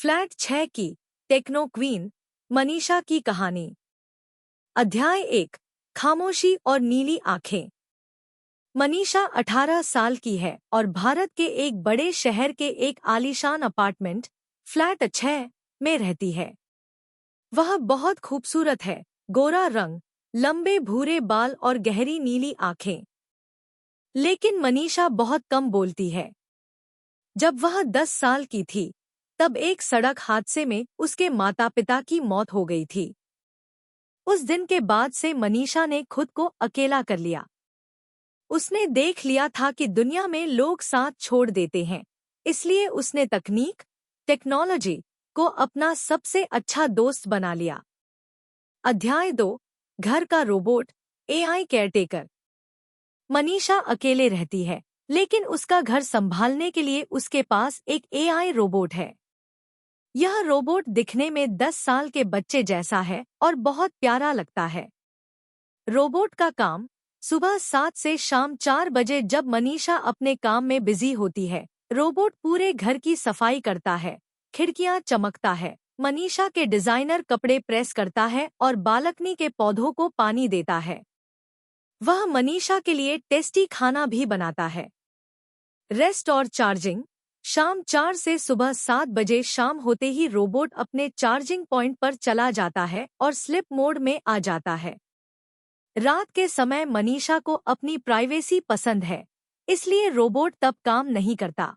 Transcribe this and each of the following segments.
Flat 6 की techno queen Manisha की कहानी। अध्याय 1। खामोशी और नीली आंखें। मनीषा 18 साल की है और भारत के एक बड़े शहर के एक आलीशान अपार्टमेंट फ्लैट 6 में रहती है। वह बहुत खूबसूरत है, गोरा रंग, लंबे भूरे बाल और गहरी नीली आंखें। लेकिन मनीषा बहुत कम बोलती है। जब वह 10 साल की थी, तब एक सड़क हादसे में उसके माता पिता की मौत हो गई थी। उस दिन के बाद से मनीषा ने खुद को अकेला कर लिया। उसने देख लिया था कि दुनिया में लोग साथ छोड़ देते हैं, इसलिए उसने टेक्नोलॉजी को अपना सबसे अच्छा दोस्त बना लिया। अध्याय 2। घर का रोबोट एआई केयरटेकर। मनीषा अकेले रहती है, लेकिन उसका घर संभालने के लिए उसके पास एक एआई रोबोट है। यह रोबोट दिखने में 10 साल के बच्चे जैसा है और बहुत प्यारा लगता है। रोबोट का काम सुबह 7 से शाम 4 बजे जब मनीषा अपने काम में बिजी होती है, रोबोट पूरे घर की सफाई करता है, खिड़कियां चमकता है, मनीषा के डिजाइनर कपड़े प्रेस करता है और बालकनी के पौधों को पानी देता है। वह मनीषा के लिए टेस्टी खाना भी बनाता है। रेस्ट और चार्जिंग। शाम 4 से सुबह 7 बजे शाम होते ही रोबोट अपने चार्जिंग पॉइंट पर चला जाता है और स्लिप मोड में आ जाता है। रात के समय मनीषा को अपनी प्राइवेसी पसंद है, इसलिए रोबोट तब काम नहीं करता।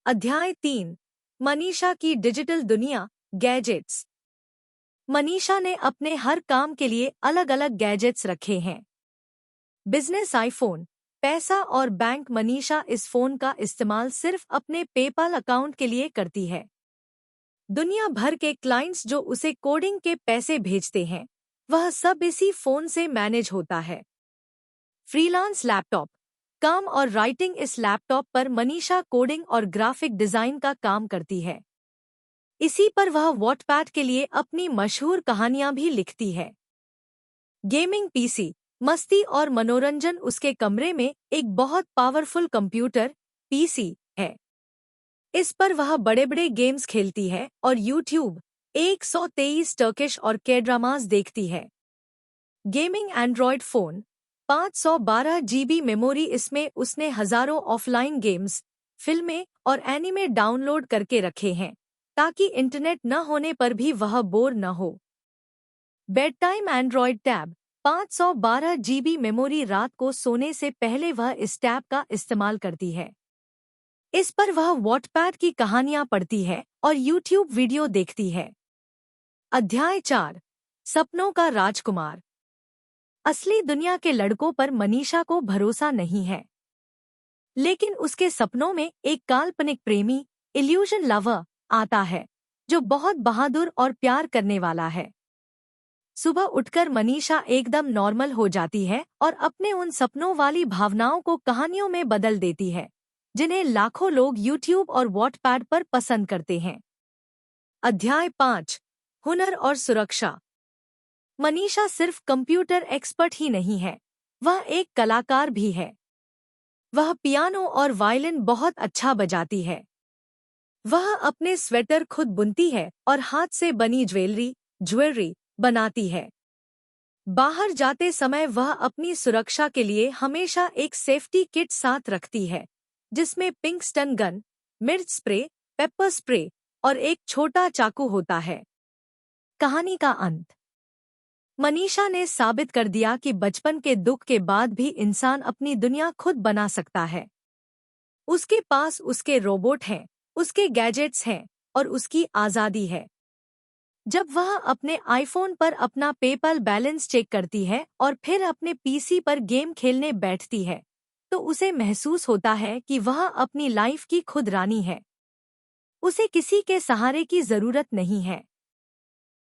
अध्याय 3। मनीषा की डिजिटल दुनिया गैजेट्स। मनीषा ने अपने हर काम के लिए अलग अलग गैजेट्स रखे हैं। बिजनेस आईफोन, पैसा और बैंक। मनीषा इस फोन का इस्तेमाल सिर्फ अपने पेपाल अकाउंट के लिए करती है। दुनिया भर के क्लाइंट्स जो उसे कोडिंग के पैसे भेजते हैं, वह सब इसी फोन से मैनेज होता है। फ्रीलांस लैपटॉप, काम और राइटिंग। इस लैपटॉप पर मनीषा कोडिंग और ग्राफिक डिजाइन का काम करती है। इसी पर वह वॉटपैड के लिए अपनी मशहूर कहानियां भी लिखती है। गेमिंग पीसी, मस्ती और मनोरंजन। उसके कमरे में एक बहुत पावरफुल कंप्यूटर पीसी है। इस पर वह बड़े बड़े गेम्स खेलती है और यूट्यूब 123 टर्किश और के-ड्रामास देखती है। Gaming Android phone, 512 GB memory. इसमें उसने हजारों ऑफलाइन गेम्स, फिल्में और एनिमे डाउनलोड करके रखे हैं, ताकि इंटरनेट न होने पर भी वह बोर न हो। Bed time Android tab, 512 GB memory. रात को सोने से पहले वह इस टैब का इस्तेमाल करती है। इस पर वह वॉटपैड की कहानियां पढ़ती है और यूट्यूब वीडियो देखती है। अध्याय 4। सपनों का राजकुमार। असली दुनिया के लड़कों पर मनीषा को भरोसा नहीं है, लेकिन उसके सपनों में एक काल्पनिक प्रेमी इल्यूजन लवर आता है, जो बहुत बहादुर और प्यार करने वाला है। सुबह उठकर मनीषा एकदम नॉर्मल हो जाती है और अपने उन सपनों वाली भावनाओं को कहानियों में बदल देती है, जिन्हें लाखों लोग यूट्यूब और वॉटपैड पर पसंद करते हैं। अध्याय 5। हुनर और सुरक्षा। मनीषा सिर्फ कंप्यूटर एक्सपर्ट ही नहीं है, वह एक कलाकार भी है। वह पियानो और वायलिन बहुत अच्छा बजाती है। वह अपने स्वेटर खुद बुनती है और हाथ से बनी ज्वेलरी बनाती है। बाहर जाते समय वह अपनी सुरक्षा के लिए हमेशा एक सेफ्टी किट साथ रखती है, जिसमें पिंक स्टन गन, मिर्च स्प्रे, पेपर स्प्रे और एक छोटा चाकू होता है। कहानी का अंत। मनीषा ने साबित कर दिया कि बचपन के दुख के बाद भी इंसान अपनी दुनिया खुद बना सकता है। उसके पास उसके रोबोट हैं, उसके गैजेट्स हैं और उसकी आज़ादी है। जब वह अपने आईफोन पर अपना पेपल बैलेंस चेक करती है और फिर अपने पीसी पर गेम खेलने बैठती है, तो उसे महसूस होता है कि वह अपनी लाइफ की खुद रानी है। उसे किसी के सहारे की जरूरत नहीं है।